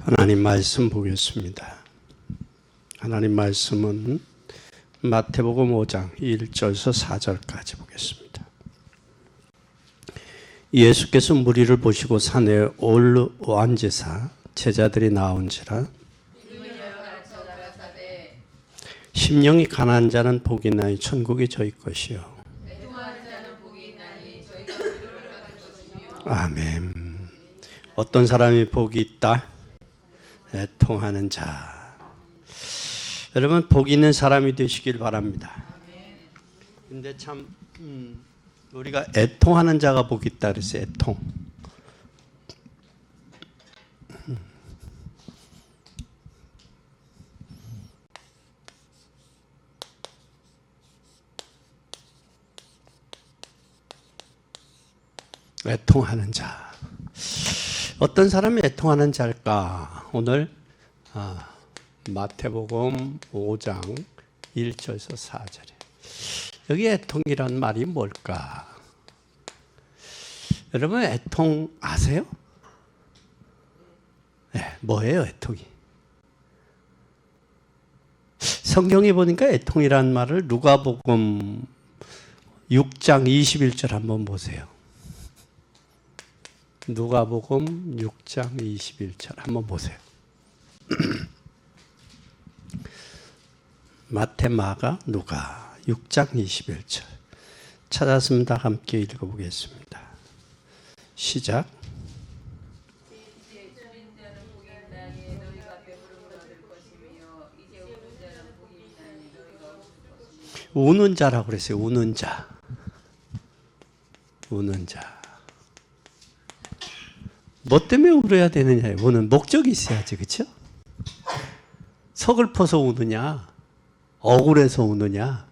하나님 말씀 보겠습니다. 하나님 말씀은 마태복음 5장 1절에서 4절까지 보겠습니다. 예수께서 무리를 보시고 산에 올라앉으사 제자들이 나온지라 심령이 가난한 자는 복이 있나니 천국이 저희 것이요 아멘. 어떤 사람이 복이 있다? 애통하는 자. 여러분 복 있는 사람이 되시길 바랍니다. 근데 참 우리가 애통하는 자가 복이 있다 그랬어요. 애통. 애통하는 자. 어떤 사람이 애통하는 자일까? 오늘 마태복음 5장 1절에서 4절에 여기 애통이란 말이 뭘까? 여러분 애통 아세요? 네, 뭐예요 애통이? 성경에 보니까 애통이란 말을 누가복음 6장 21절 한번 보세요. 누가복음 6장 21절 한번 보세요. 마태, 마가, 누가 6장 21절 찾았습니다. 함께 읽어보겠습니다. 시작. 우는 자라고 그랬어요. 우는 자. 우는 자. 뭐 때문에 울어야 되느냐? 우는 목적이 있어야지, 그렇죠? 서글퍼서 우느냐? 억울해서 우느냐?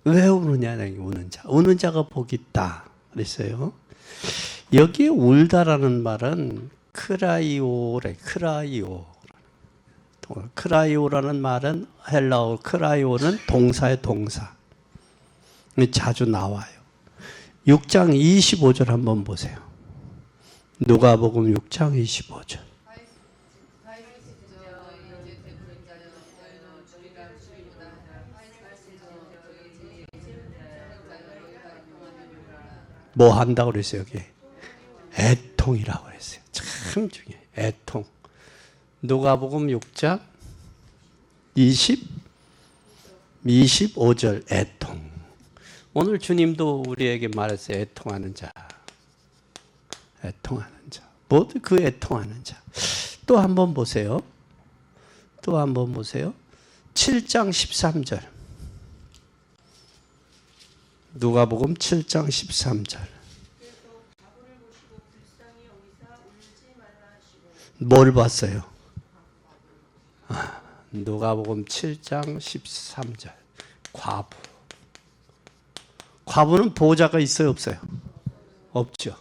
왜 우느냐? 우는 자. 우는 자가 복이 있다 그랬어요. 여기에 울다라는 말은 크라이오래. 크라이오. 크라이오라는 말은 헬라어 크라이오는 동사의 동사. 자주 나와요. 6장 25절 한번 보세요. 누가복음 6장 25절. 뭐 한다고 그랬어요, 여기? 애통이라고 그랬어요. 참 중요해요. 애통. 누가복음 6장 25절 애통. 오늘 주님도 우리에게 말했어요. 애통하는 자. 애통하는 자. 모두 그 애통하는 자. 또 한번 보세요. 또 한번 보세요. 7장 13절. 누가복음 7장 13절. 뭘 봤어요? 누가복음 7장 13절. 과부. 과부는 보호자가 있어요, 없어요? 없죠.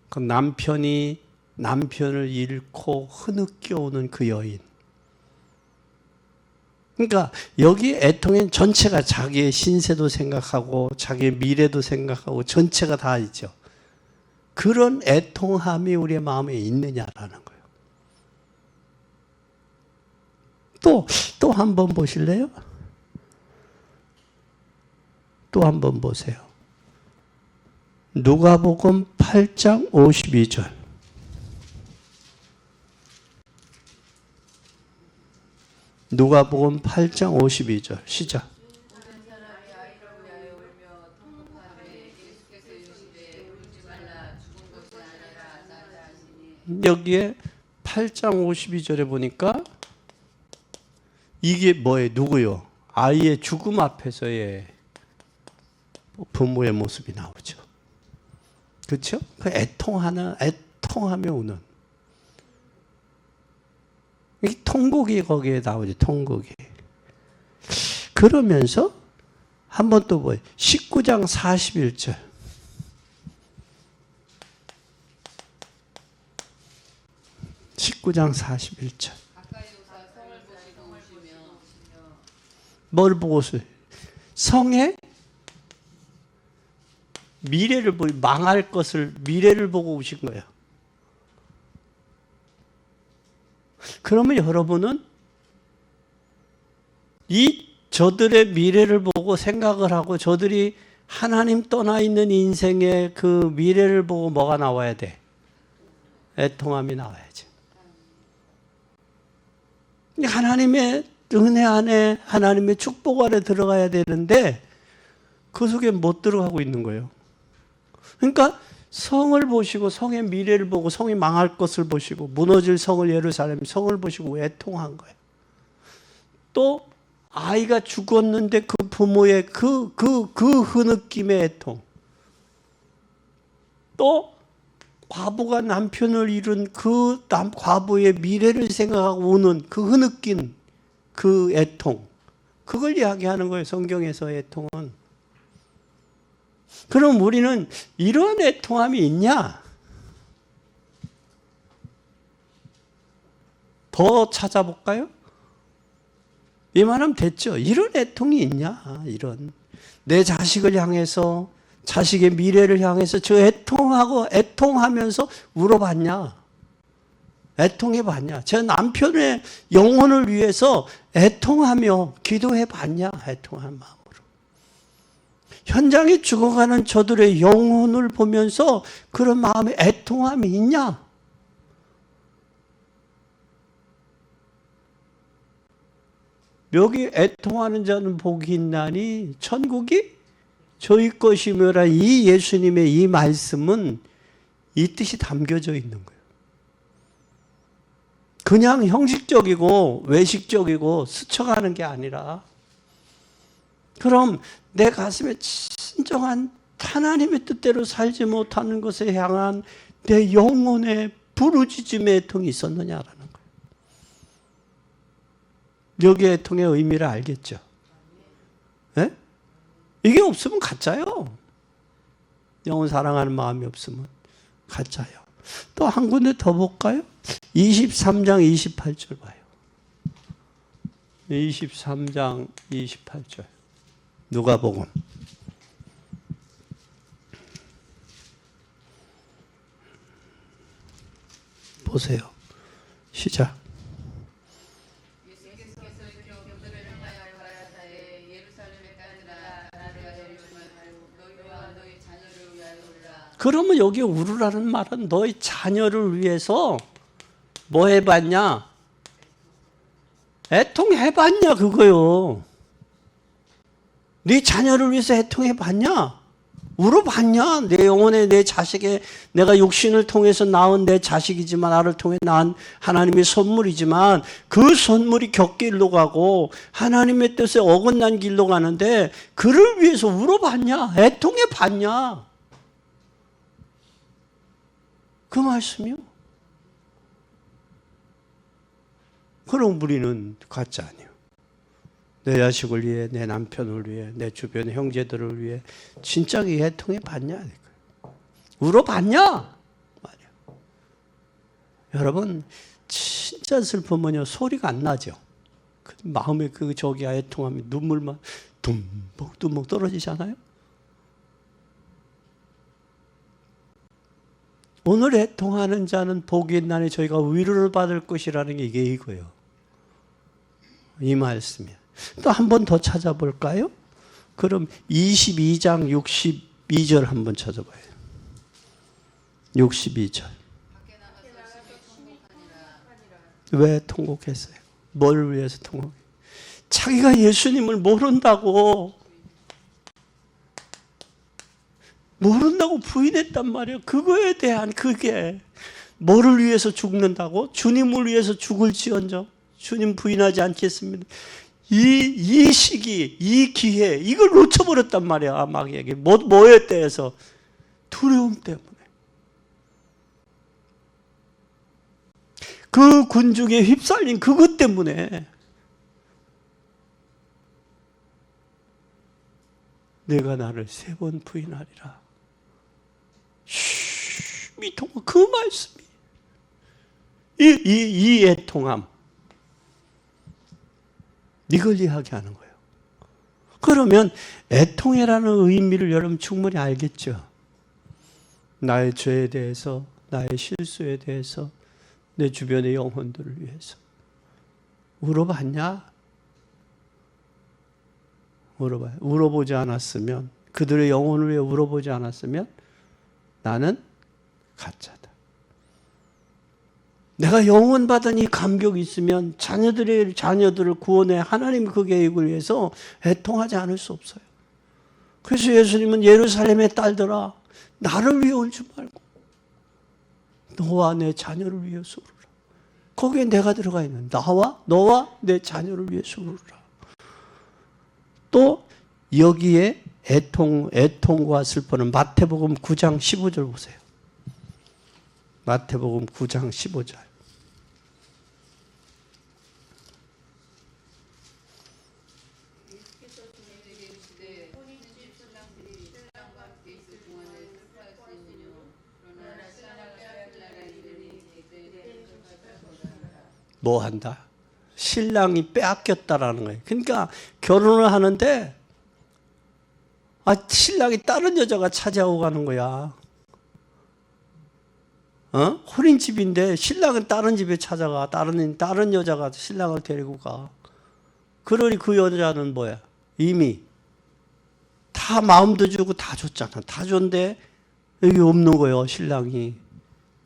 그 남편을 잃고 흐느껴 오는 그 여인. 그러니까 여기 애통엔 전체가 자기의 신세도 생각하고 자기의 미래도 생각하고 전체가 다 있죠. 그런 애통함이 우리의 마음에 있느냐라는 거예요. 또 한 번 보실래요? 또 한 번 보세요. 누가복음 8장 52절. 누가복음 8장 52절. 시작. 여기에 8장 52절에 보니까 이게 뭐예요? 누구요? 아이의 죽음 앞에서의 부모의 모습이 나오죠. 그렇죠? 그 애통하며 우는. 이 통곡이 거기에 나오죠. 통곡이. 그러면서 한 번 또 뭐예요? 19장 41절. 뭘 보고서 성에 미래를 보고 망할 것을 미래를 보고 오신 거예요. 그러면 여러분은 이 저들의 미래를 보고 생각을 하고 저들이 하나님 떠나 있는 인생의 그 미래를 보고 뭐가 나와야 돼? 애통함이 나와야지. 하나님의 은혜 안에 하나님의 축복 안에 들어가야 되는데 그 속에 못 들어가고 있는 거예요. 그러니까 성을 보시고 성의 미래를 보고 성이 망할 것을 보시고 무너질 성을 예루살렘 성을 보시고 애통한 거예요. 또 아이가 죽었는데 그 부모의 그 흐느낌의 애통. 또 과부가 남편을 잃은 그 과부의 미래를 생각하고 우는 그 흐느낀 그 애통. 그걸 이야기하는 거예요. 성경에서 애통은. 그럼 우리는 이런 애통함이 있냐? 더 찾아볼까요? 이만하면 됐죠. 이런 애통이 있냐? 이런. 내 자식을 향해서, 자식의 미래를 향해서 저 애통하면서 울어봤냐? 애통해봤냐? 제 남편의 영혼을 위해서 애통하며 기도해봤냐? 애통한 마음으로. 현장에 죽어가는 저들의 영혼을 보면서 그런 마음에 애통함이 있냐? 여기 애통하는 자는 복이 있나니 천국이 저희 것이며라. 이 예수님의 이 말씀은 이 뜻이 담겨져 있는 거예요. 그냥 형식적이고 외식적이고 스쳐가는 게 아니라 그럼 내 가슴에 진정한 하나님의 뜻대로 살지 못하는 것에 향한 내 영혼의 부르짖음의 애통이 있었느냐라는 거예요. 여기 애통의 의미를 알겠죠? 네? 이게 없으면 가짜요. 영혼 사랑하는 마음이 없으면 가짜요. 또 한 군데 더 볼까요? 23장 28절 봐요. 23장 28절. 누가복음. 보세요. 시작. 그러면 여기 울으라는 말은 너희 자녀를 위해서 뭐 해봤냐? 애통해봤냐 그거요. 네 자녀를 위해서 애통해봤냐? 울어봤냐? 내 영혼에 내 자식의 내가 육신을 통해서 낳은 내 자식이지만 나를 통해 낳은 하나님의 선물이지만 그 선물이 격길로 가고 하나님의 뜻에 어긋난 길로 가는데 그를 위해서 울어봤냐? 애통해봤냐? 그 말씀이요. 그럼 우리는 가짜 아니에요. 내 자식을 위해, 내 남편을 위해, 내 주변 형제들을 위해 진짜게 애통해 봤냐? 울어봤냐? 말이야. 여러분 진짜 슬프면요 소리가 안 나죠. 마음에 그 저기 애통하면 눈물만 둠벅둠벅 떨어지잖아요. 오늘 애통하는 자는 복이 있나니 저희가 위로를 받을 것이라는 게 이게 이거예요. 이 말씀이에요. 또 한 번 더 찾아볼까요? 그럼 22장 62절 한번 찾아봐요. 62절. 왜 통곡했어요? 뭘 위해서 통곡해요? 자기가 예수님을 모른다고 부인했단 말이에요. 그거에 대한 그게 뭐를 위해서 죽는다고? 주님을 위해서 죽을지언정 주님 부인하지 않겠습니다. 이 시기, 이 기회 이걸 놓쳐버렸단 말이야. 마귀에게 뭐에 대해서? 두려움 때문에. 그 군중에 휩쓸린 그것 때문에 내가 나를 3번 부인하리라. 미통함 그 말씀이 이 애통함 이걸 이야기하는 거예요. 그러면 애통이라는 의미를 여러분 충분히 알겠죠? 나의 죄에 대해서, 나의 실수에 대해서, 내 주변의 영혼들을 위해서. 울어봤냐? 울어봐요. 울어보지 않았으면, 그들의 영혼을 위해 울어보지 않았으면 나는 가짜다. 내가 영원 받은 이 감격이 있으면 자녀들을 구원해 하나님 그 계획을 위해서 애통하지 않을 수 없어요. 그래서 예수님은 예루살렘의 딸들아 나를 위해 울지 말고 너와 내 자녀를 위해서 울으라. 거기에 내가 들어가 있는 너와 내 자녀를 위해서 울으라. 또 여기에 애통과 슬퍼는 마태복음 9장 15절 보세요. 마태복음 9장 15절. 뭐 한다? 신랑이 빼앗겼다라는 거예요. 그러니까 결혼을 하는데 신랑이 다른 여자가 차지하고 가는 거야. 혼인집인데 신랑은 다른 집에 찾아가. 다른 여자가 신랑을 데리고 가. 그러니 그 여자는 뭐야? 이미 다 마음도 주고 다 줬잖아. 다 줬는데 여기 없는 거예요, 신랑이.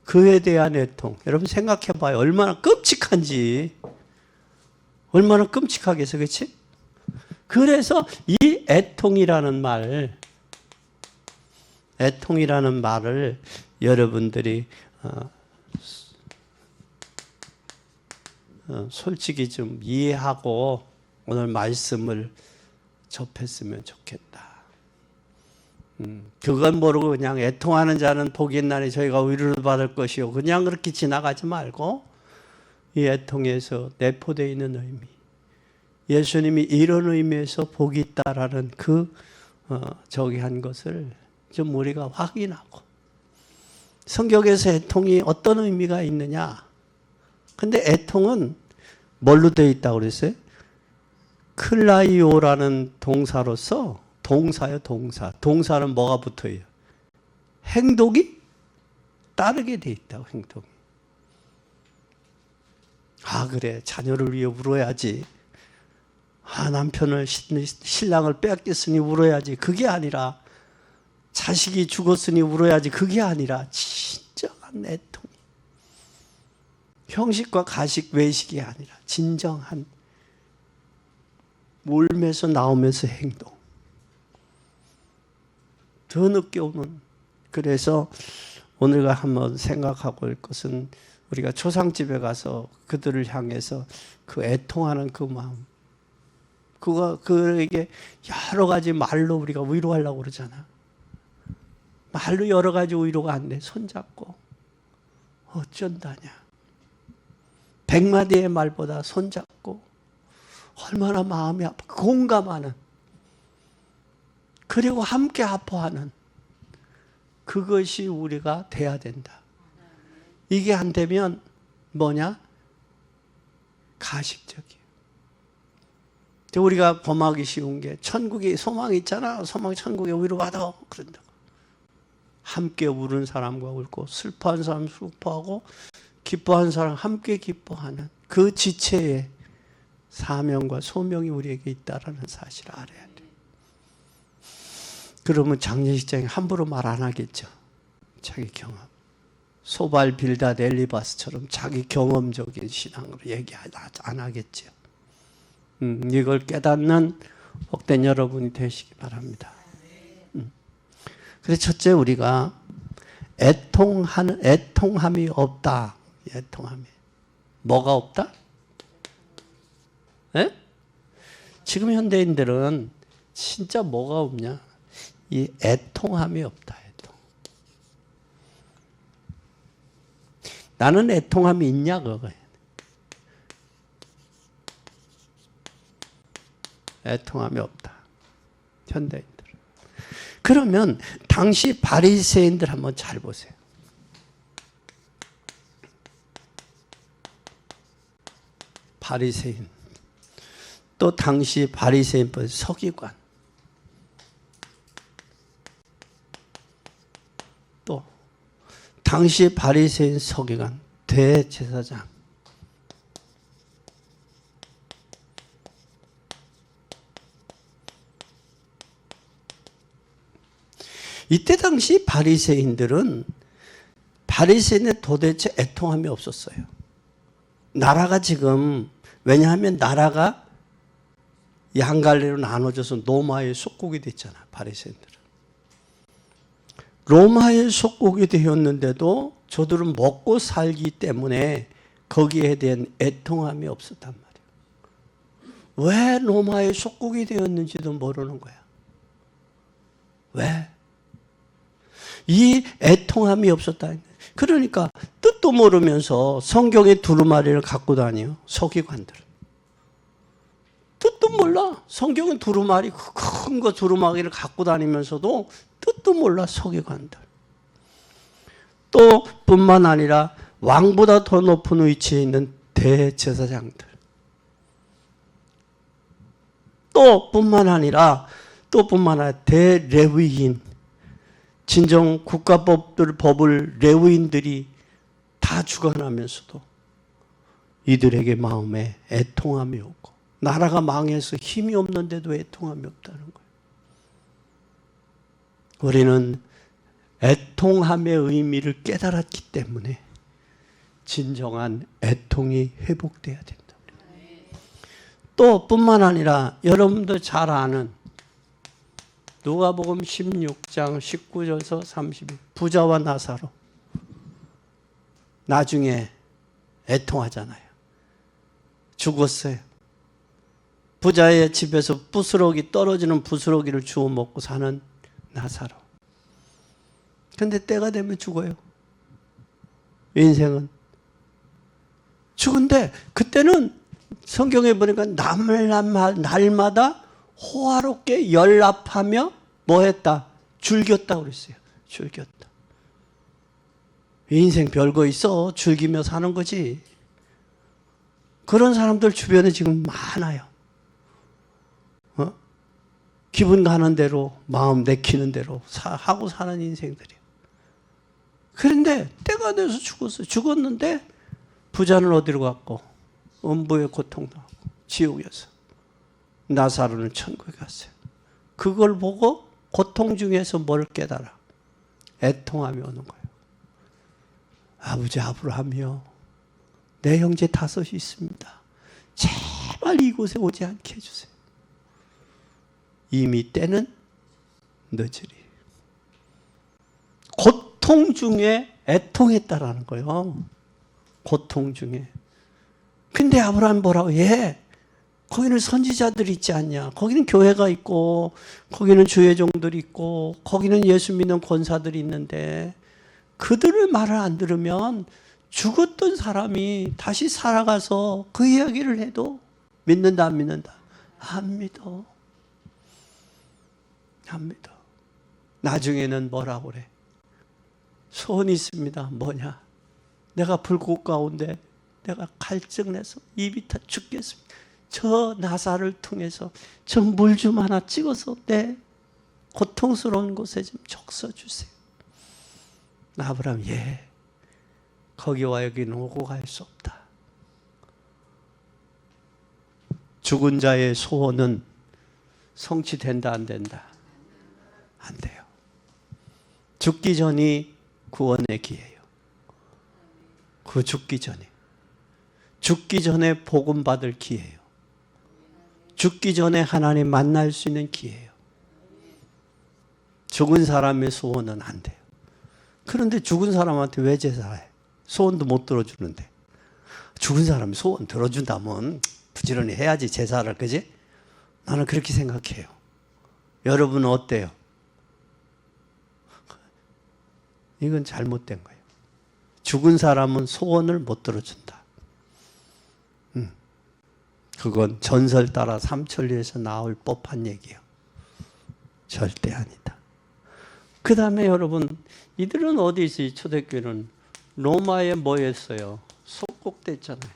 그에 대한 애통. 여러분 생각해봐요. 얼마나 끔찍한지. 얼마나 끔찍하겠어, 그렇지? 그래서 이 애통이라는 말을 여러분들이 솔직히 좀 이해하고 오늘 말씀을 접했으면 좋겠다. 그건 모르고 그냥 애통하는 자는 복이 있나니 저희가 위로를 받을 것이요. 그냥 그렇게 지나가지 말고 이 애통에서 내포되어 있는 의미, 예수님이 이런 의미에서 복이 있다라는 저기 한 것을 좀 우리가 확인하고, 성경에서 애통이 어떤 의미가 있느냐. 근데 애통은 뭘로 되어 있다고 그랬어요? 클라이오라는 동사로서, 동사요, 동사. 동사는 뭐가 붙어요? 행동이 따르게 되어 있다고, 행동이. 그래, 자녀를 위해 울어야지. 남편을, 신랑을 빼앗겼으니 울어야지. 그게 아니라, 자식이 죽었으니 울어야지. 그게 아니라, 진정한 애통. 형식과 가식, 외식이 아니라, 진정한 울면서 나오면서 행동. 더 늦게 오는. 그래서 오늘과 한번 생각하고 올 것은, 우리가 초상집에 가서 그들을 향해서 그 애통하는 그 마음, 그에게 여러 가지 말로 우리가 위로하려고 그러잖아. 말로 여러 가지 위로가 안 돼. 손잡고 어쩐다냐. 100마디의 말보다 손잡고 얼마나 마음이 아파. 공감하는, 그리고 함께 아파하는, 그것이 우리가 돼야 된다. 이게 안 되면 뭐냐? 가식적이에요. 우리가 범하기 쉬운 게, 천국에 소망이 있잖아. 천국에 위로받아. 그런다고. 함께 우는 사람과 울고, 슬퍼한 사람 슬퍼하고, 기뻐하는 사람 함께 기뻐하는 그 지체의 사명과 소명이 우리에게 있다라는 사실을 알아야 돼. 그러면 장례식장에 함부로 말 안 하겠죠. 자기 경험. 소발 빌닷 엘리바스처럼 자기 경험적인 신앙으로 얘기 안 하겠죠. 이걸 깨닫는 복된 여러분이 되시기 바랍니다. 그래서 첫째, 우리가 애통함이 없다. 애통함이. 뭐가 없다? 에? 지금 현대인들은 진짜 뭐가 없냐? 이 애통함이 없다. 애통. 나는 애통함이 있냐 그거예요. 애통함이 없다. 현대인들. 그러면 당시 바리새인들 한번 잘 보세요. 바리새인. 또 당시 바리새인법 서기관. 또 당시 바리새인 서기관 대제사장. 이때 당시 바리새인들은 도대체 애통함이 없었어요. 나라가 지금, 왜냐하면 나라가 양갈래로 나눠져서 로마의 속국이 됐잖아, 바리새인들은. 로마의 속국이 되었는데도 저들은 먹고 살기 때문에 거기에 대한 애통함이 없었단 말이에요. 왜 로마의 속국이 되었는지도 모르는 거야. 왜? 이 애통함이 없었다. 그러니까 뜻도 모르면서 성경의 두루마리를 갖고 다녀요, 서기관들은. 뜻도 몰라. 성경은 두루마리, 큰 거 두루마리를 갖고 다니면서도 뜻도 몰라, 서기관들. 또 뿐만 아니라 왕보다 더 높은 위치에 있는 대제사장들. 또 뿐만 아니라 대레위인, 진정 법을 레위인들이 다 죽어나면서도 이들에게 마음에 애통함이 없고, 나라가 망해서 힘이 없는데도 애통함이 없다는 거예요. 우리는 애통함의 의미를 깨달았기 때문에 진정한 애통이 회복돼야 된다. 또 뿐만 아니라 여러분도 잘 아는 누가복음 16장 19절에서 30절, 부자와 나사로 나중에 애통하잖아요. 죽었어요. 부자의 집에서 떨어지는 부스러기를 주워 먹고 사는 나사로. 근데 때가 되면 죽어요. 인생은. 죽은데 그때는 성경에 보니까 날마다 호화롭게 연락하며 뭐 했다? 즐겼다 그랬어요. 즐겼다. 인생 별거 있어. 즐기며 사는 거지. 그런 사람들 주변에 지금 많아요. 기분 가는 대로, 마음 내키는 대로 하고 사는 인생들이에요. 그런데 때가 돼서 죽었어요. 죽었는데 부자는 어디로 갔고, 음부의 고통당하고 지옥이었어. 나사로는 천국에 갔어요. 그걸 보고 고통 중에서 뭘 깨달아? 애통함이 오는 거예요. 아버지 아브라함이요, 내 형제 5이 있습니다. 제발 이곳에 오지 않게 해주세요. 이미 때는 늦으리. 고통 중에 애통했다라는 거예요. 고통 중에. 근데 아브라함 뭐라고 해? 거기는 선지자들이 있지 않냐? 거기는 교회가 있고, 거기는 주의 종들이 있고, 거기는 예수 믿는 권사들이 있는데, 그들의 말을 안 들으면 죽었던 사람이 다시 살아가서 그 이야기를 해도 믿는다, 안 믿는다? 안 믿어. 안 믿어. 나중에는 뭐라고 그래? 소원이 있습니다. 뭐냐? 내가 불꽃 가운데 내가 갈증내서 입이 다 죽겠습니다. 저 나사를 통해서 저 물 좀 하나 찍어서 내 고통스러운 곳에 좀 적셔주세요. 아브라함, 예. 거기와 여기는 오고 갈 수 없다. 죽은 자의 소원은 성취된다, 안 된다? 안 돼요. 죽기 전이 구원의 기회예요. 그 죽기 전에. 죽기 전에 복음 받을 기회예요. 죽기 전에 하나님 만날 수 있는 기회예요. 죽은 사람의 소원은 안 돼요. 그런데 죽은 사람한테 왜 제사해? 소원도 못 들어주는데. 죽은 사람이 소원 들어준다면 부지런히 해야지 제사를, 그지? 나는 그렇게 생각해요. 여러분은 어때요? 이건 잘못된 거예요. 죽은 사람은 소원을 못 들어준다. 그건 전설 따라 삼천리에서 나올 법한 얘기예요. 절대 아니다. 그 다음에 여러분, 이들은 어디 있어요? 초대교회는 로마에 뭐 했어요? 속국됐잖아요.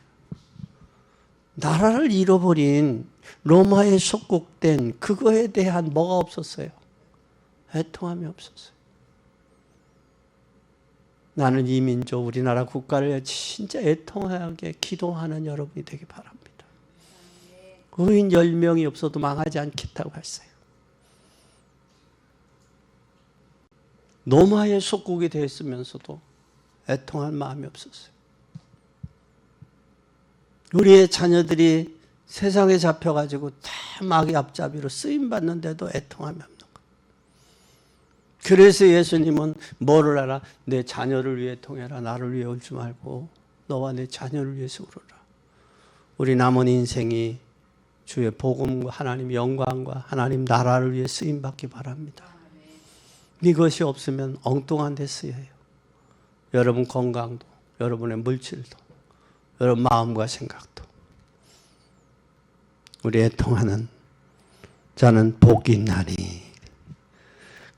나라를 잃어버린 로마에 속국된 그거에 대한 뭐가 없었어요? 애통함이 없었어요. 나는 이 민족, 우리나라 국가를 진짜 애통하게 기도하는 여러분이 되기 바랍니다. 의인 10명이 없어도 망하지 않겠다고 했어요. 노마의 속국이 되었으면서도 애통할 마음이 없었어요. 우리의 자녀들이 세상에 잡혀가지고 다 마귀 앞잡이로 쓰임받는데도 애통함이 없는 거예요. 그래서 예수님은 뭐를 하라? 내 자녀를 위해 통해라. 나를 위해 울지 말고 너와 내 자녀를 위해서 울어라. 우리 남은 인생이 주의 복음과 하나님 영광과 하나님 나라를 위해 쓰임받기 바랍니다. 이것이 없으면 엉뚱한 데 쓰여요. 여러분 건강도, 여러분의 물질도, 여러분 마음과 생각도. 우리 애통하는 자는 복이 있나니.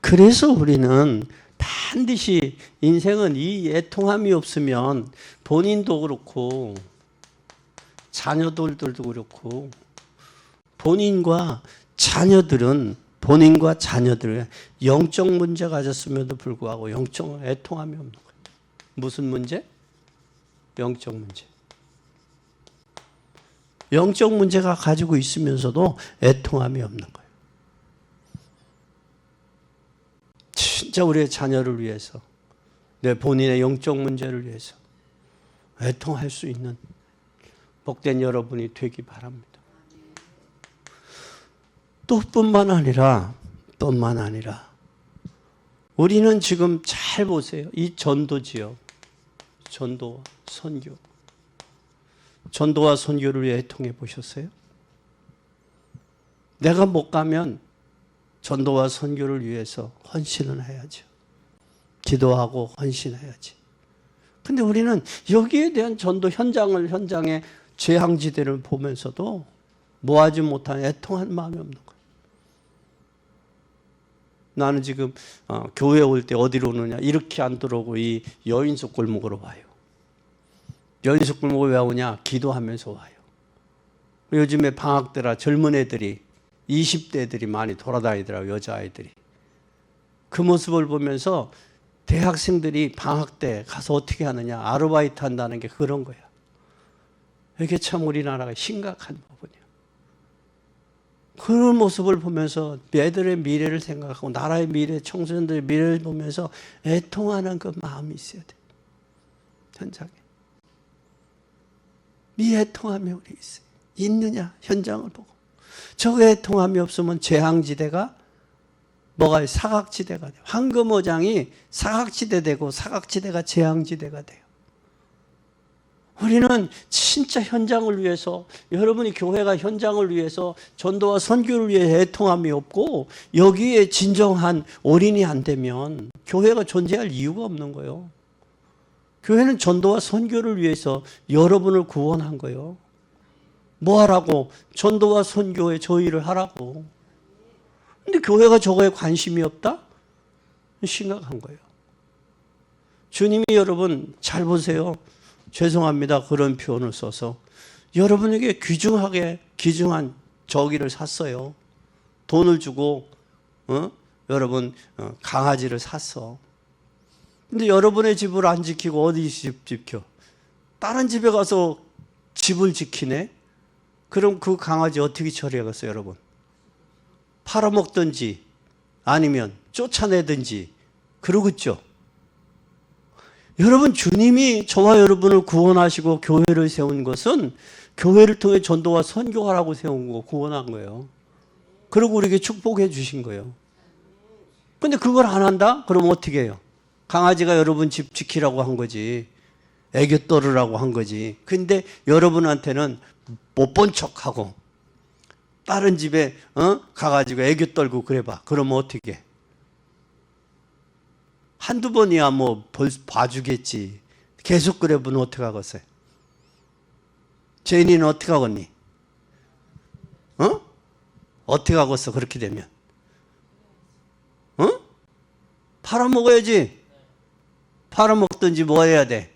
그래서 우리는 반드시 인생은 이 애통함이 없으면 본인도 그렇고 자녀들도 그렇고 본인과 자녀들은 영적 문제 가졌음에도 불구하고 영적 애통함이 없는 거예요. 무슨 문제? 영적 문제. 영적 문제가 가지고 있으면서도 애통함이 없는 거예요. 진짜 우리의 자녀를 위해서, 내 본인의 영적 문제를 위해서 애통할 수 있는 복된 여러분이 되기 바랍니다. 또 뿐만 아니라 우리는 지금 잘 보세요. 이 전도지역, 전도와 선교. 전도와 선교를 위해 애통해 보셨어요? 내가 못 가면 전도와 선교를 위해서 헌신을 해야죠. 기도하고 헌신해야지. 근데 우리는 여기에 대한 전도 현장의 재앙지대를 보면서도 모아지 못한 애통한 마음이 없는 거예요. 나는 지금 교회 올 때 어디로 오느냐 이렇게 안 들어오고 이 여인숙 골목으로 와요. 여인숙 골목을 왜 오냐? 기도하면서 와요. 요즘에 방학 때라 젊은 애들이 20대들이 많이 돌아다니더라고요. 여자아이들이. 그 모습을 보면서 대학생들이 방학 때 가서 어떻게 하느냐 아르바이트 한다는 게 그런 거야. 이게 참 우리나라가 심각한 부분이에요. 그런 모습을 보면서 애들의 미래를 생각하고 나라의 미래, 청소년들의 미래를 보면서 애통하는 그 마음이 있어야 돼요. 현장에. 이 애통함이 우리 있어요. 있느냐? 현장을 보고. 저 애통함이 없으면 재앙지대가 뭐가 사각지대가 돼요. 황금어장이 사각지대 되고 사각지대가 재앙지대가 돼요. 우리는 진짜 현장을 위해서, 여러분이 교회가 현장을 위해서 전도와 선교를 위해 애통함이 없고 여기에 진정한 올인이 안 되면 교회가 존재할 이유가 없는 거예요. 교회는 전도와 선교를 위해서 여러분을 구원한 거예요. 뭐 하라고? 전도와 선교에 저희를 하라고. 근데 교회가 저거에 관심이 없다? 심각한 거예요. 주님이 여러분 잘 보세요. 죄송합니다. 그런 표현을 써서. 여러분에게 귀중한 저기를 샀어요. 돈을 주고 여러분 강아지를 샀어. 근데 여러분의 집을 안 지키고 어디 집 지켜? 다른 집에 가서 집을 지키네? 그럼 그 강아지 어떻게 처리하겠어요, 여러분? 팔아먹든지 아니면 쫓아내든지 그러겠죠. 여러분, 주님이 저와 여러분을 구원하시고 교회를 세운 것은 교회를 통해 전도와 선교하라고 세운 거, 구원한 거예요. 그리고 우리에게 축복해 주신 거예요. 근데 그걸 안 한다? 그럼 어떻게 해요? 강아지가 여러분 집 지키라고 한 거지. 애교 떨으라고 한 거지. 근데 여러분한테는 못 본 척하고 다른 집에 가가지고 애교 떨고 그래봐. 그러면 어떻게 해? 한두 번이야 뭐 봐주겠지. 계속 그래 보면 어떡하겠어요? 죄인이는 어떻게 하겠니? 어떻게 하겠어 그렇게 되면? 팔아먹어야지. 팔아먹든지 뭐 해야 돼?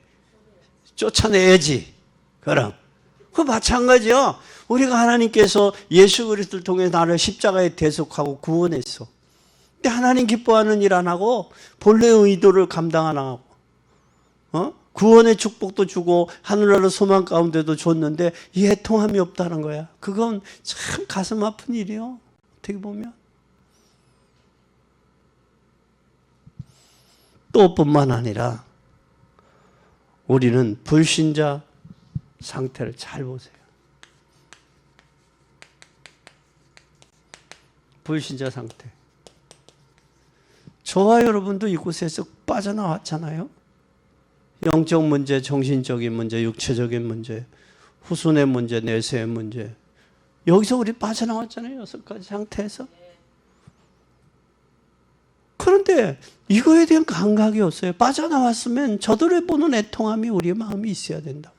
쫓아내야지. 그럼 그 마찬가지야. 우리가 하나님께서 예수 그리스도를 통해 나를 십자가에 대속하고 구원했어. 근데 하나님 기뻐하는 일 안 하고 본래의 의도를 감당 안 하고 구원의 축복도 주고 하늘나라 소망 가운데도 줬는데 이 애통함이 없다는 거야. 그건 참 가슴 아픈 일이요. 어떻게 보면. 또 뿐만 아니라 우리는 불신자 상태를 잘 보세요. 불신자 상태. 저와 여러분도 이곳에서 빠져나왔잖아요. 영적 문제, 정신적인 문제, 육체적인 문제, 후손의 문제, 내세의 문제. 여기서 우리 빠져나왔잖아요. 6가지 상태에서. 그런데 이거에 대한 감각이 없어요. 빠져나왔으면 저들을 보는 애통함이 우리의 마음에 있어야 된다고.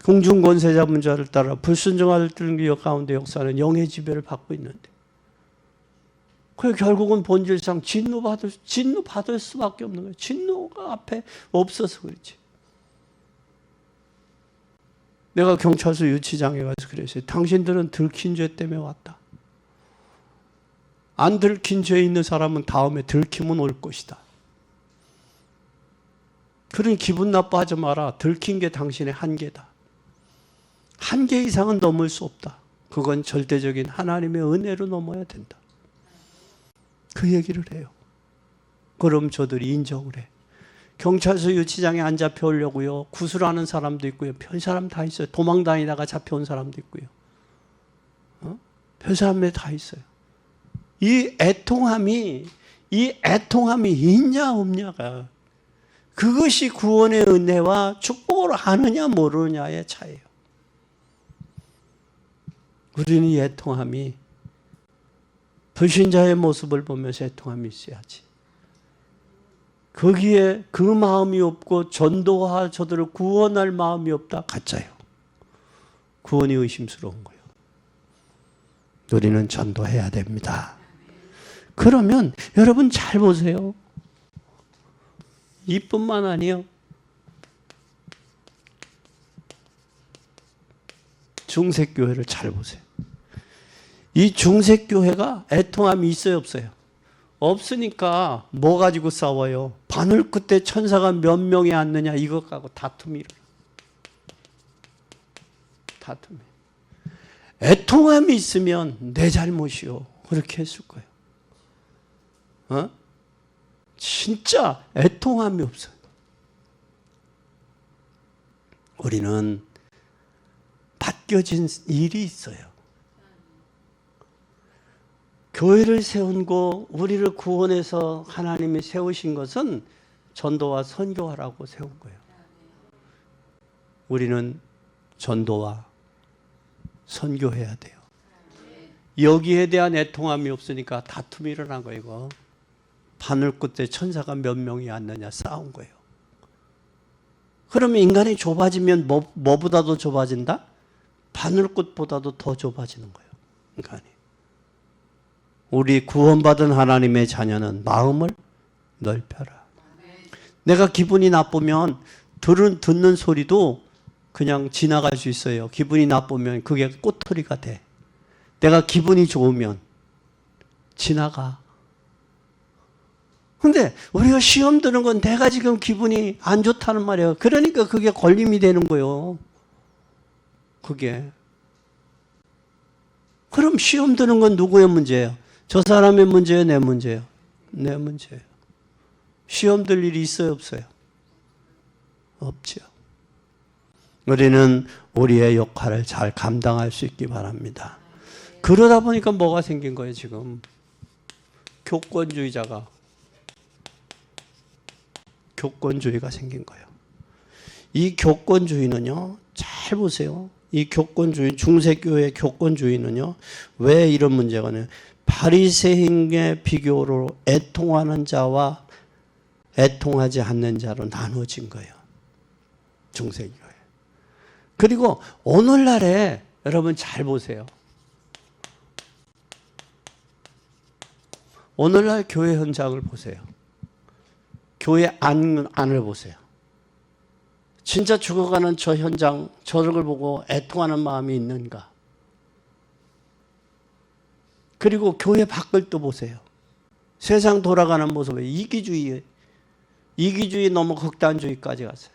공중권세자 문자를 따라 불순종하는 그 가운데 역사는 영의 지배를 받고 있는데 그 결국은 본질상 진노받을 수밖에 없는 거예요. 진노가 앞에 없어서 그렇지. 내가 경찰서 유치장에 가서 그랬어요. 당신들은 들킨 죄 때문에 왔다. 안 들킨 죄 있는 사람은 다음에 들키면 올 것이다. 그러니 기분 나빠하지 마라. 들킨 게 당신의 한계다. 한계 이상은 넘을 수 없다. 그건 절대적인 하나님의 은혜로 넘어야 된다. 그 얘기를 해요. 그럼 저들이 인정을 해. 경찰서 유치장에 안 잡혀오려고요. 구술하는 사람도 있고요. 별 사람 다 있어요. 도망 다니다가 잡혀온 사람도 있고요. 별 사람들 다 있어요. 이 애통함이 있냐 없냐가 그것이 구원의 은혜와 축복을 아느냐 모르느냐의 차이예요. 우리는 이 애통함이 불신자의 모습을 보면서 애통함이 있어야지. 거기에 그 마음이 없고 전도와 저들을 구원할 마음이 없다. 가짜요. 구원이 의심스러운 거예요. 우리는 전도해야 됩니다. 그러면 여러분 잘 보세요. 이뿐만 아니에요. 중색교회를 잘 보세요. 이 중색교회가 애통함이 있어요 없어요? 없으니까 뭐 가지고 싸워요? 바늘 끝에 천사가 몇 명이 앉느냐 이것 갖고 다툼이 일어나. 다툼이. 애통함이 있으면 내 잘못이요. 그렇게 했을 거예요. 진짜 애통함이 없어요. 우리는 맡겨진 일이 있어요. 교회를 세운 거, 우리를 구원해서 하나님이 세우신 것은 전도와 선교하라고 세운 거예요. 우리는 전도와 선교해야 돼요. 여기에 대한 애통함이 없으니까 다툼이 일어난 거예요. 이거. 바늘 끝에 천사가 몇 명이 앉느냐 싸운 거예요. 그러면 인간이 좁아지면 뭐보다도 좁아진다? 바늘 끝보다도 더 좁아지는 거예요. 인간이. 우리 구원받은 하나님의 자녀는 마음을 넓혀라. 내가 기분이 나쁘면 듣는 소리도 그냥 지나갈 수 있어요. 기분이 나쁘면 그게 꼬투리가 돼. 내가 기분이 좋으면 지나가. 근데 우리가 시험 드는 건 내가 지금 기분이 안 좋다는 말이에요. 그러니까 그게 걸림이 되는 거예요. 그게. 그럼 시험 드는 건 누구의 문제예요? 저 사람의 문제예요? 내 문제예요? 내 문제예요. 시험 들 일이 있어요? 없어요? 없죠. 우리는 우리의 역할을 잘 감당할 수 있기 바랍니다. 그러다 보니까 뭐가 생긴 거예요 지금? 교권주의가 생긴 거예요. 이 교권주의는요, 잘 보세요. 이 교권주의, 중세교회의 교권주의는요, 왜 이런 문제가 있냐면 바리새인의 비교로 애통하는 자와 애통하지 않는 자로 나눠진 거예요. 중세교회. 그리고 오늘날에 여러분 잘 보세요. 오늘날 교회 현장을 보세요. 교회 안을 보세요. 진짜 죽어가는 저 현장, 저를 보고 애통하는 마음이 있는가? 그리고 교회 밖을 또 보세요. 세상 돌아가는 모습에 이기주의, 이기주의 너무 극단주의까지 갔어요.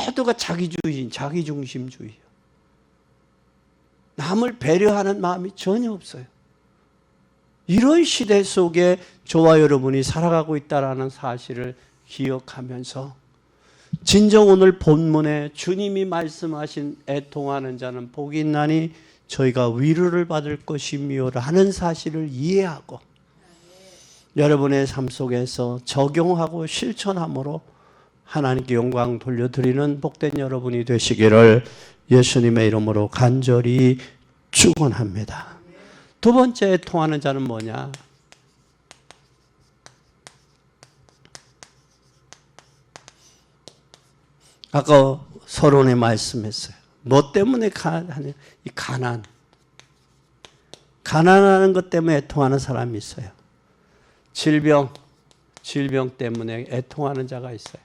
모두가 자기주의, 자기중심주의. 남을 배려하는 마음이 전혀 없어요. 이런 시대 속에 저와 여러분이 살아가고 있다는 사실을 기억하면서 진정 오늘 본문에 주님이 말씀하신 애통하는 자는 복이 있나니 저희가 위로를 받을 것이며 라는 사실을 이해하고 여러분의 삶 속에서 적용하고 실천함으로 하나님께 영광 돌려드리는 복된 여러분이 되시기를 예수님의 이름으로 간절히 축원합니다. 두 번째 애통하는 자는 뭐냐? 아까 서론에 말씀했어요. 뭐 때문에 이 가난. 가난하는 것 때문에 애통하는 사람이 있어요. 질병 때문에 애통하는 자가 있어요.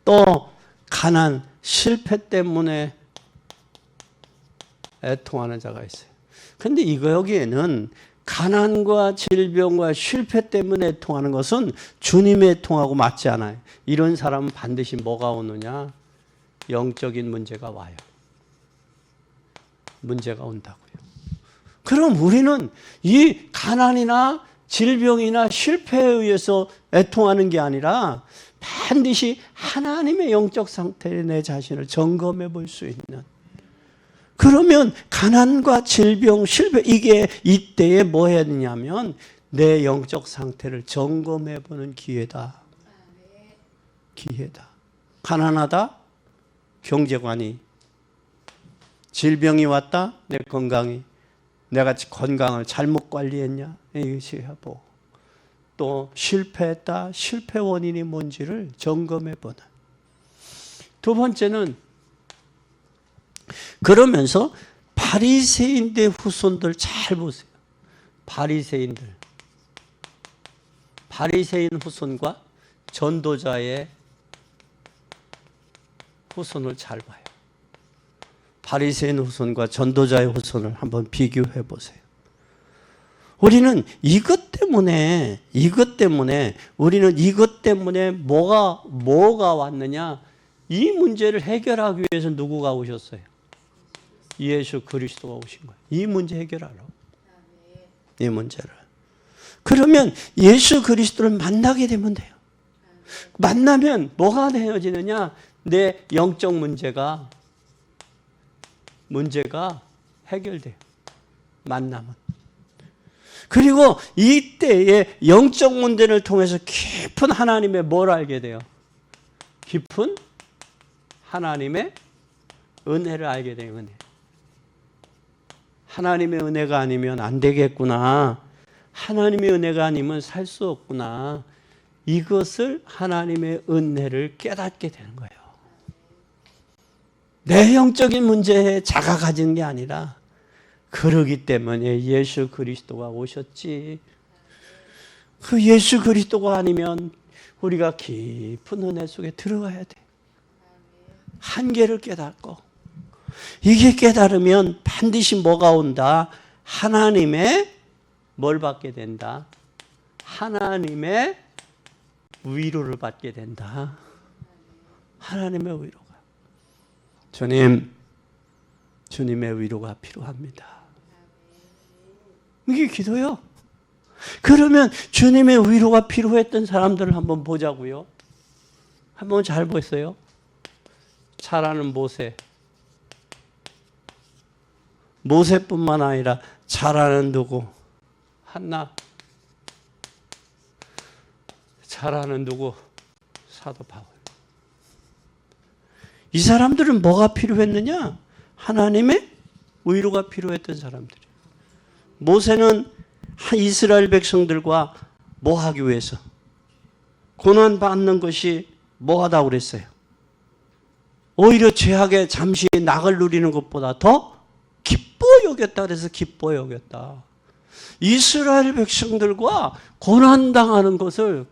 또 가난, 실패 때문에 애통하는 자가 있어요. 그런데 이거 여기에는 가난과 질병과 실패 때문에 애통하는 것은 주님의 애통하고 맞지 않아요. 이런 사람은 반드시 뭐가 오느냐? 영적인 문제가 와요. 문제가 온다고요. 그럼 우리는 이 가난이나 질병이나 실패에 의해서 애통하는 게 아니라 반드시 하나님의 영적 상태에 내 자신을 점검해 볼 수 있는, 그러면 가난과 질병, 실패, 이게 이때에 뭐 해야 되냐면 내 영적 상태를 점검해 보는 기회다. 기회다. 가난하다? 경제관이. 질병이 왔다? 내 건강이. 내가 건강을 잘못 관리했냐? 이것이 해보고. 또 실패했다? 실패 원인이 뭔지를 점검해 보는. 두 번째는 그러면서 바리새인의 후손들 잘 보세요. 바리새인 후손과 전도자의 후손을 잘 봐요. 바리새인 후손과 전도자의 후손을 한번 비교해 보세요. 우리는 이것 때문에 우리는 이것 때문에 뭐가 왔느냐? 이 문제를 해결하기 위해서 누구가 오셨어요? 예수 그리스도가 오신 거예요. 이 문제 해결하러. 이 문제를. 그러면 예수 그리스도를 만나게 되면 돼요. 만나면 뭐가 되어지느냐? 내 영적 문제가 해결돼요. 만나면. 그리고 이때에 영적 문제를 통해서 깊은 하나님의 뭘 알게 돼요? 깊은 하나님의 은혜를 알게 돼요. 은혜. 하나님의 은혜가 아니면 안 되겠구나. 하나님의 은혜가 아니면 살 수 없구나. 이것을 하나님의 은혜를 깨닫게 되는 거예요. 내 영적인 문제에 자각하는 게 아니라 그러기 때문에 예수 그리스도가 오셨지. 그 예수 그리스도가 아니면 우리가 깊은 은혜 속에 들어가야 돼. 한계를 깨닫고. 이게 깨달으면 반드시 뭐가 온다? 하나님의 뭘 받게 된다? 하나님의 위로를 받게 된다. 하나님의 위로가. 주님의 위로가 필요합니다. 이게 기도요. 그러면 주님의 위로가 필요했던 사람들을 한번 보자고요. 한번 잘 보세요. 잘 아는 모세뿐만 아니라 잘 아는 누구? 한나. 잘 아는 누구? 사도 바울. 이 사람들은 뭐가 필요했느냐? 하나님의 위로가 필요했던 사람들이에요. 모세는 이스라엘 백성들과 뭐 하기 위해서? 고난받는 것이 뭐 하다고 그랬어요? 오히려 죄악에 잠시 낙을 누리는 것보다 더 기뻐 여겼다 그래서 기뻐 여겼다. 이스라엘 백성들과 고난당하는 것을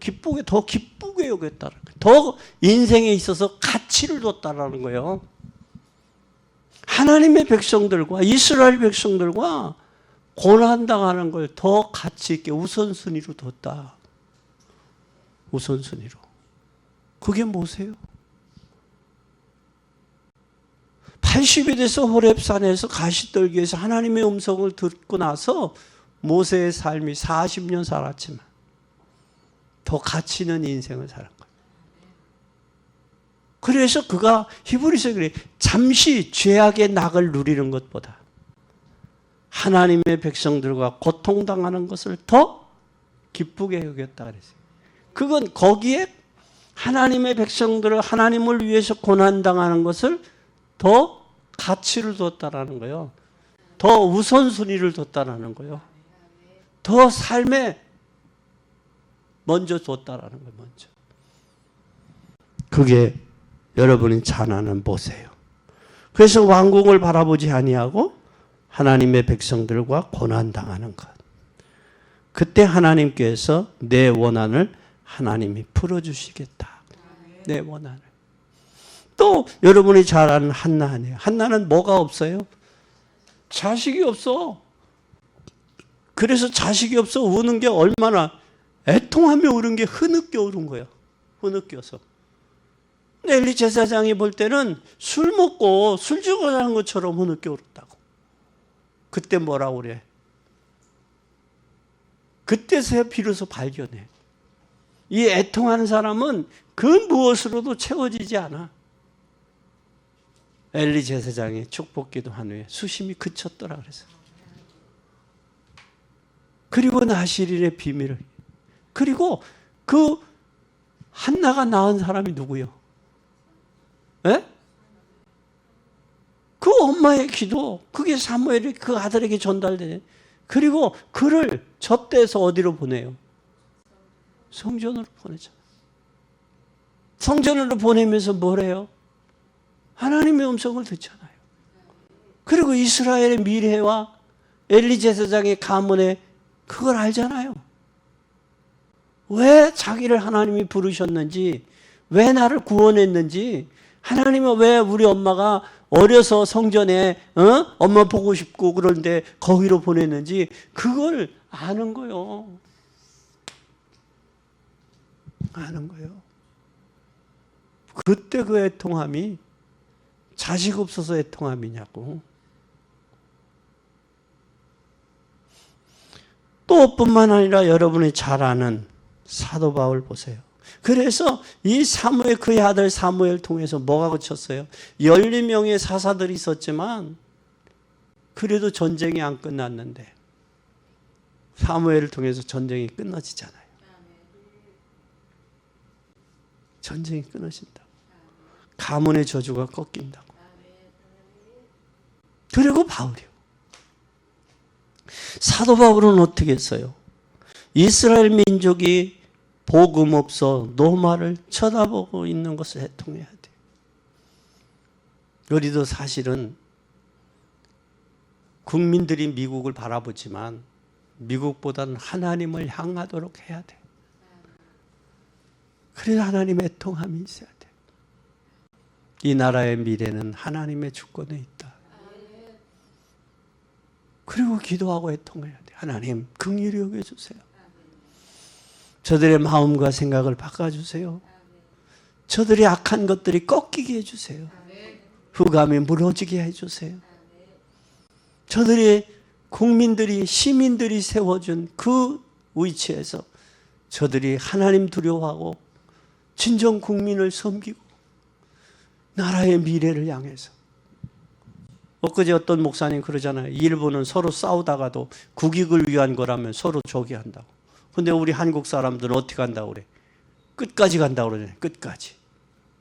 더 기쁘게 여겼다. 더 인생에 있어서 가치를 뒀다라는 거예요. 하나님의 백성들과 이스라엘 백성들과 고난당하는 걸 더 가치 있게 우선순위로 뒀다. 우선순위로. 그게 뭐세요? 80이 돼서 호렙산에서 가시떨기에서 하나님의 음성을 듣고 나서 모세의 삶이 40년 살았지만 더 가치 있는 인생을 살은 거예요. 그래서 그가 히브리서에 그래, 잠시 죄악의 낙을 누리는 것보다 하나님의 백성들과 고통당하는 것을 더 기쁘게 여겼다 그랬어요. 그건 거기에 하나님의 백성들을 하나님을 위해서 고난당하는 것을 더 가치를 뒀다라는 거예요. 더 우선순위를 뒀다라는 거예요. 더 삶에 먼저 뒀다라는 거예요. 먼저. 그게 여러분이 잘 아는 모세예요. 그래서 왕궁을 바라보지 아니하고 하나님의 백성들과 고난당하는 것. 그때 하나님께서 내 원한을 하나님이 풀어주시겠다. 내 원한을. 또 여러분이 잘 아는 한나 아니에요. 한나는 뭐가 없어요? 자식이 없어. 그래서 자식이 없어 우는 게 얼마나 애통하며 우는 게 흐느껴 우는 거예요. 흐느껴서. 엘리 제사장이 볼 때는 술 먹고 술 죽어가는 것처럼 흐느껴 울었다고. 그때 뭐라고 그래? 그때서야 비로소 발견해. 이 애통하는 사람은 그 무엇으로도 채워지지 않아. 엘리 제사장이 축복기도 한 후에 수심이 그쳤더라 그래서. 그리고 나실인의 비밀을. 그리고 그 한나가 낳은 사람이 누구요? 예? 그 엄마의 기도, 그게 사무엘이 그 아들에게 전달되네. 그리고 그를 젖대서 어디로 보내요? 성전으로 보내잖아. 성전으로 보내면서 뭘 해요? 하나님의 음성을 듣잖아요. 그리고 이스라엘의 미래와 엘리 제사장의 가문에 그걸 알잖아요. 왜 자기를 하나님이 부르셨는지, 왜 나를 구원했는지, 하나님은 왜 우리 엄마가 어려서 성전에 엄마 보고 싶고 그런데 거기로 보냈는지 그걸 아는 거예요. 아는 거예요. 그때 그 애통함이 자식 없어서 애통함이냐고. 또 뿐만 아니라 여러분이 잘 아는 사도 바울 보세요. 그래서 이 사무엘, 그의 아들 사무엘 통해서 뭐가 그쳤어요? 12명의 사사들이 있었지만 그래도 전쟁이 안 끝났는데 사무엘을 통해서 전쟁이 끊어지잖아요. 전쟁이 끊어진다. 가문의 저주가 꺾인다고. 그리고 바울이요. 사도 바울은 어떻게 했어요? 이스라엘 민족이 복음 없어 노마를 쳐다보고 있는 것을 애통해야 돼. 우리도 사실은 국민들이 미국을 바라보지만 미국보다는 하나님을 향하도록 해야 돼. 그래서 하나님의 애통함이 있어야 돼. 이 나라의 미래는 하나님의 주권에 있다. 그리고 기도하고 애통해야 돼. 하나님 긍휼히 여겨주세요. 저들의 마음과 생각을 바꿔주세요. 저들의 악한 것들이 꺾이게 해주세요. 흑암이 무너지게 해주세요. 저들의 국민들이, 시민들이 세워준 그 위치에서 저들이 하나님 두려워하고 진정 국민을 섬기고 나라의 미래를 향해서. 엊그제 어떤 목사님 그러잖아요. 일본은 서로 싸우다가도 국익을 위한 거라면 서로 저기한다고. 근데 우리 한국 사람들은 어떻게 간다고 그래? 끝까지 간다고 그러잖아요. 끝까지.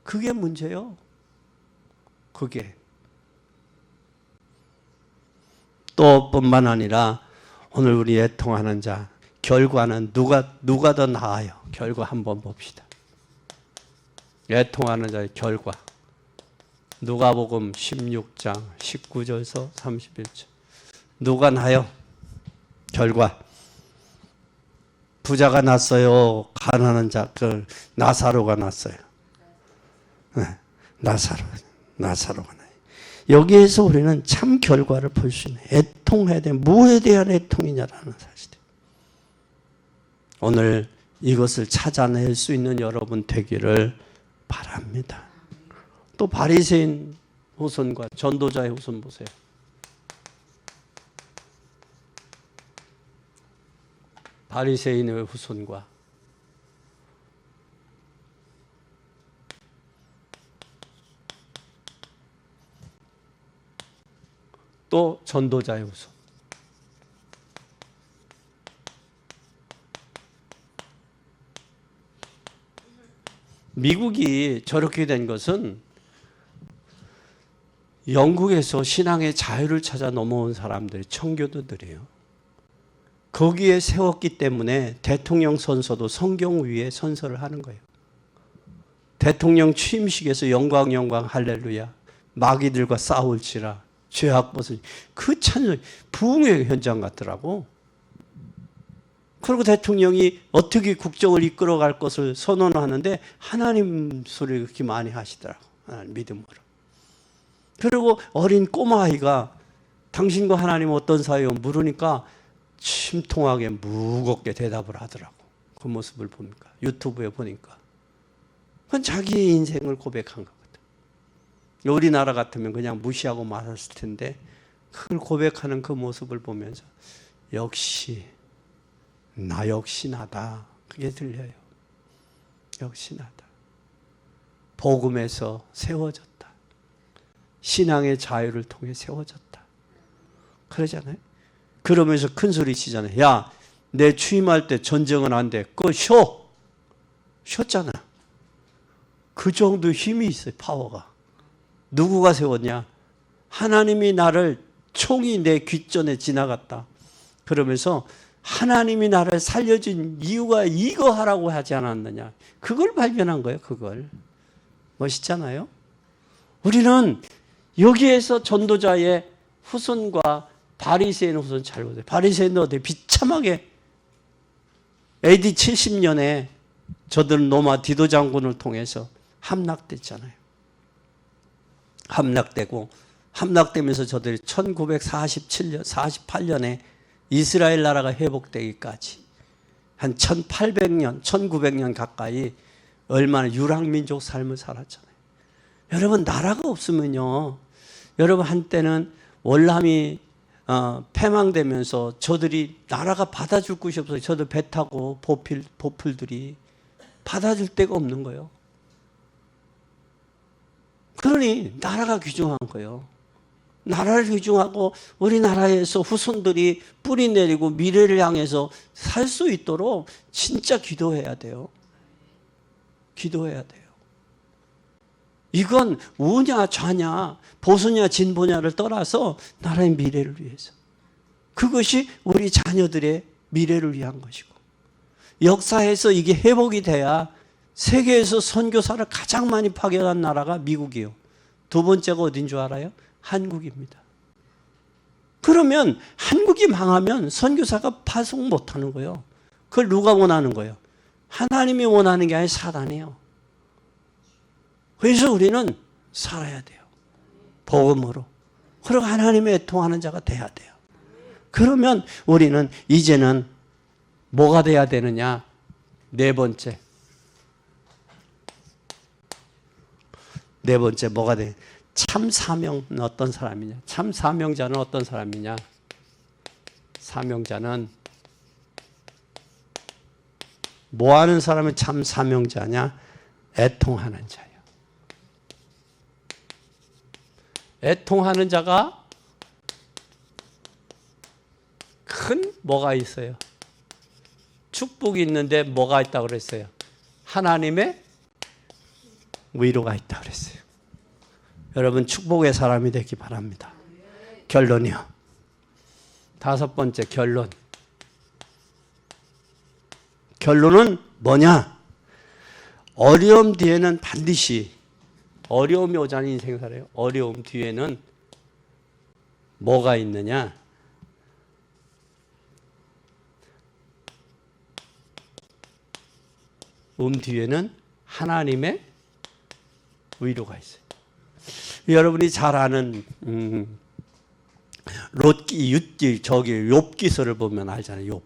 그게 문제예요. 그게. 또 뿐만 아니라 오늘 우리 애통하는 자 결과는 누가 더 나아요? 결과 한번 봅시다. 애통하는 자의 결과. 누가복음 16장 19절에서 31절. 누가 나요? 결과. 부자가 났어요. 가난한 자, 나사로가 났어요. 네, 나사로가 나요. 여기에서 우리는 참 결과를 볼 수 있는, 애통해야 돼. 무엇에 대한 애통이냐라는 사실. 오늘 이것을 찾아낼 수 있는 여러분 되기를 바랍니다. 또 바리새인 후손과 전도자의 후손 보세요. 바리새인의 후손과 또 전도자의 후손. 미국이 저렇게 된 것은 영국에서 신앙의 자유를 찾아 넘어온 사람들이 청교도들이에요. 거기에 세웠기 때문에 대통령 선서도 성경 위에 선서를 하는 거예요. 대통령 취임식에서 영광 영광 할렐루야 마귀들과 싸울지라 죄악 벗으니 그 찬양 부흥의 현장 같더라고. 그리고 대통령이 어떻게 국정을 이끌어갈 것을 선언하는데 하나님 소리를 그렇게 많이 하시더라고. 하나님 믿음으로. 그리고 어린 꼬마아이가 당신과 하나님 어떤 사이요? 물으니까 침통하게 무겁게 대답을 하더라고. 그 모습을 보니까 유튜브에 보니까 그건 자기의 인생을 고백한 거거든. 우리나라 같으면 그냥 무시하고 말았을 텐데 그걸 고백하는 그 모습을 보면서 역시 나 역시 나다. 그게 들려요. 역시 나다. 복음에서 세워졌다. 신앙의 자유를 통해 세워졌다. 그러잖아요. 그러면서 큰 소리 치잖아요. 야, 내 취임할 때 전쟁은 안 돼. 그거 쉬어. 쉬었잖아. 그 정도 힘이 있어요. 파워가. 누구가 세웠냐? 하나님이 나를 총이 내 귓전에 지나갔다. 그러면서 하나님이 나를 살려준 이유가 이거 하라고 하지 않았느냐. 그걸 발견한 거예요. 그걸. 멋있잖아요. 우리는 여기에서 전도자의 후손과 바리새인 후손 잘 보세요. 바리새인은 어디 비참하게 AD 70년에 저들은 로마 디도 장군을 통해서 함락됐잖아요. 함락되면서 저들이 1947년, 48년에 이스라엘 나라가 회복되기까지 한 1800년, 1900년 가까이 얼마나 유랑민족 삶을 살았잖아요. 여러분 나라가 없으면요. 여러분 한때는 월남이 폐망되면서 저들이 나라가 받아줄 곳이 없어요. 저들 배 타고 보풀들이 받아줄 데가 없는 거예요. 그러니 나라가 귀중한 거예요. 나라를 귀중하고 우리나라에서 후손들이 뿌리 내리고 미래를 향해서 살 수 있도록 진짜 기도해야 돼요. 기도해야 돼요. 이건 우냐 좌냐 보수냐 진보냐를 떠나서 나라의 미래를 위해서. 그것이 우리 자녀들의 미래를 위한 것이고 역사에서 이게 회복이 돼야 세계에서 선교사를 가장 많이 파견한 나라가 미국이에요. 두 번째가 어딘 줄 알아요? 한국입니다. 그러면 한국이 망하면 선교사가 파송 못하는 거예요. 그걸 누가 원하는 거예요? 하나님이 원하는 게 아니라 사단이에요. 그래서 우리는 살아야 돼요. 복음으로. 그리고 하나님의 애통하는 자가 돼야 돼요. 그러면 우리는 이제는 뭐가 돼야 되느냐? 네 번째 뭐가 돼? 참 사명은 어떤 사람이냐? 참 사명자는 어떤 사람이냐? 사명자는 뭐 하는 사람이 참 사명자냐? 애통하는 자예요. 애통하는 자가 큰 뭐가 있어요? 축복이 있는데 뭐가 있다고 그랬어요? 하나님의 위로가 있다고 그랬어요. 여러분 축복의 사람이 되기 바랍니다. 결론이요. 다섯 번째 결론. 결론은 뭐냐? 어려움 뒤에는 반드시 어려움이 오자는 인생 살아요. 어려움 뒤에는 뭐가 있느냐? 뒤에는 하나님의 위로가 있어요. 여러분이 잘 아는 욥기서를 보면 알잖아요.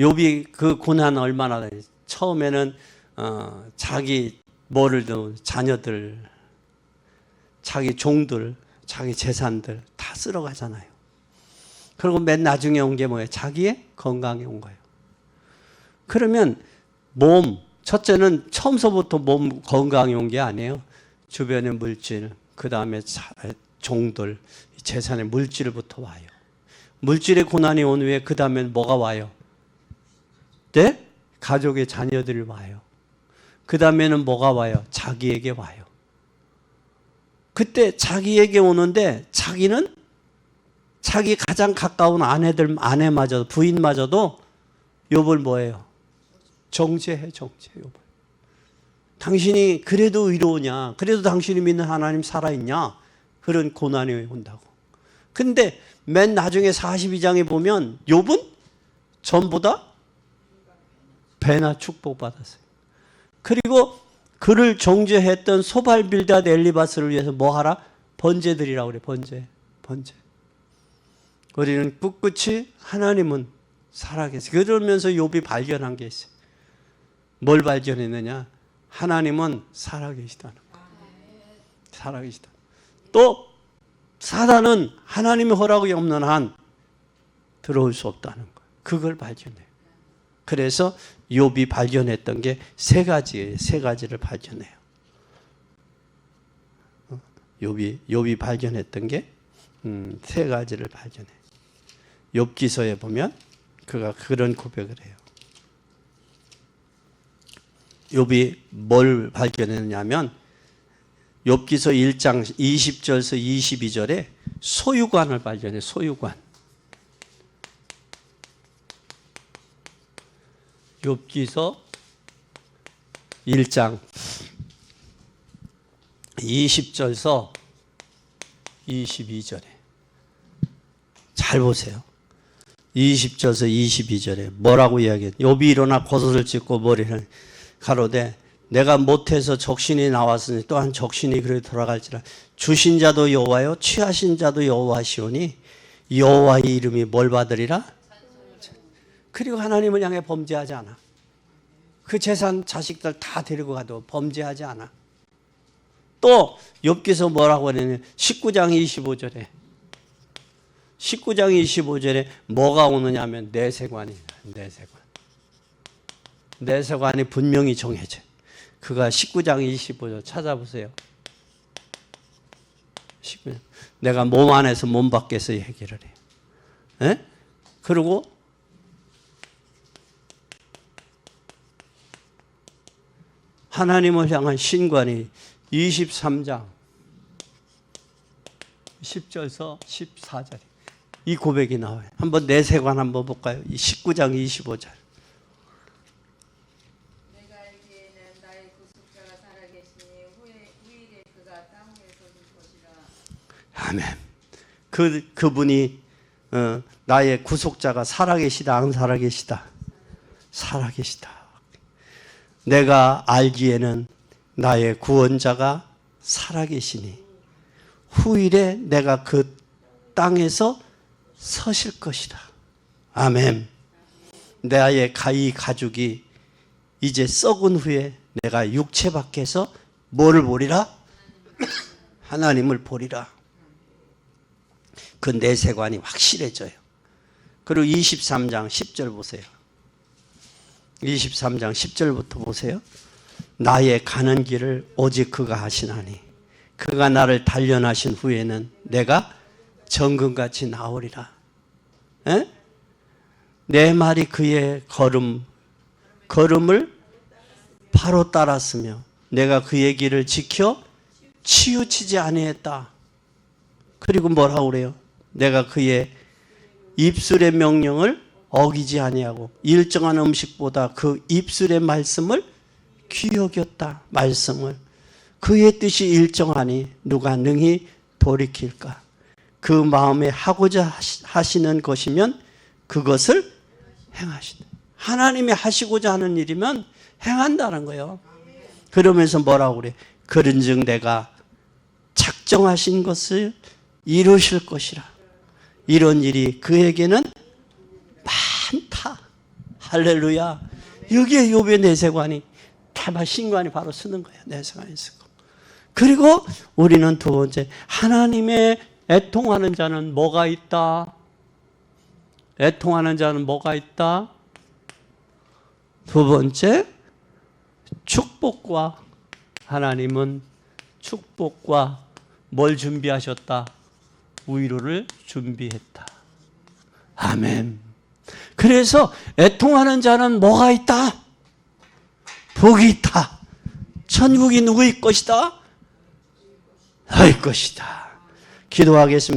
욥이 그 고난 얼마나 처음에는 자기 뭐를 든 자녀들, 자기 종들, 자기 재산들 다 쓸어가잖아요. 그리고 맨 나중에 온 게 뭐예요? 자기의 건강에 온 거예요. 그러면 몸, 첫째는 처음서부터 몸 건강에 온 게 아니에요. 주변의 물질, 그 다음에 종들, 재산의 물질부터 와요. 물질의 고난이 온 후에 그 다음에 뭐가 와요? 네? 가족의 자녀들이 와요. 그 다음에는 뭐가 와요? 자기에게 와요. 그때 자기에게 오는데 자기는 자기 가장 가까운 아내마저도, 부인마저도 욥을 뭐예요? 정죄해, 욥을. 당신이 그래도 의로우냐? 그래도 당신이 믿는 하나님 살아있냐? 그런 고난이 온다고. 근데 맨 나중에 42장에 보면 욥은 전보다 배나 축복받았어요. 그리고 그를 정죄했던 소발 빌닷 엘리바스를 위해서 뭐 하라? 번제드리라고 그래. 번제. 우리는 꿋꿋이 하나님은 살아계세요. 그러면서 욥이 발견한 게 있어요. 뭘 발견했느냐? 하나님은 살아계시다는 거. 살아계시다. 또 사단은 하나님의 허락이 없는 한 들어올 수 없다는 거. 그걸 발견해요. 그래서 욥이 발견했던 게 세 가지예요. 세 가지를 발견해요. 욥이 발견했던 게 세 가지를 발견해요. 욥기서에 보면 그가 그런 고백을 해요. 욥이 뭘 발견했냐면 욥기서 1장 20절에서 22절에 소유관을 발견해요. 소유관. 욥기서 1장 20절에서 22절에 잘 보세요. 20절에서 22절에 뭐라고 이야기해요? 욥이 일어나 겉옷을 찢고 머리를 가로되 내가 못해서 적신이 나왔으니 또한 적신이 그래 돌아갈지라. 주신 자도 여호와요 취하신 자도 여호와시오니 여호와의 이름이 뭘 받으리라? 그리고 하나님을 향해 범죄하지 않아. 그 재산 자식들 다 데리고 가도 범죄하지 않아. 또 욥기서 뭐라고 하냐면 19장 25절에 뭐가 오느냐 하면 내세관이에요. 내세관이 분명히 정해져요. 그가 19장 25절 찾아보세요. 19장. 내가 몸 안에서 몸 밖에서 얘기를 해요. 에? 그리고 하나님을 향한 신관이 23장 10절에서 14절 이 고백이 나와요. 한번 내세관 한번 볼까요? 19장 25절. 내가 알기에는 나의 구속자가 살아계시니 후일에 그가 땅 위에서 올 것이라. 아멘. 그분이 나의 구속자가 살아계시다 안 살아계시다? 살아계시다. 내가 알기에는 나의 구원자가 살아계시니 후일에 내가 그 땅에서 서실 것이다. 아멘. 나의 가족이 이제 썩은 후에 내가 육체 밖에서 뭐를 보리라? 하나님을 보리라. 그 내세관이 확실해져요. 그리고 23장 10절 보세요. 23장 10절부터 보세요. 나의 가는 길을 오직 그가 하시나니 그가 나를 단련하신 후에는 내가 정금같이 나오리라. 에? 내 말이 그의 걸음을 바로 따랐으며 내가 그의 길을 지켜 치우치지 아니했다. 그리고 뭐라고 그래요? 내가 그의 입술의 명령을 어기지 아니하고 일정한 음식보다 그 입술의 말씀을 귀히 여겼다. 말씀을 그의 뜻이 일정하니 누가 능히 돌이킬까? 그 마음에 하고자 하시는 것이면 그것을 행하신다. 하나님이 하시고자 하는 일이면 행한다는 거예요. 그러면서 뭐라고 그래? 그런즉 내가 작정하신 것을 이루실 것이라. 이런 일이 그에게는 많다. 할렐루야. 여기에 욥의 내세관이 다 신관이 바로 쓰는 거예요. 내세관이 쓰고. 그리고 우리는 두 번째, 하나님의 애통하는 자는 뭐가 있다? 애통하는 자는 뭐가 있다? 두 번째, 축복과, 하나님은 축복과 뭘 준비하셨다? 위로를 준비했다. 아멘. 그래서 애통하는 자는 뭐가 있다? 복이 있다. 천국이 누구의 것이다? 너의 것이다. 기도하겠습니다.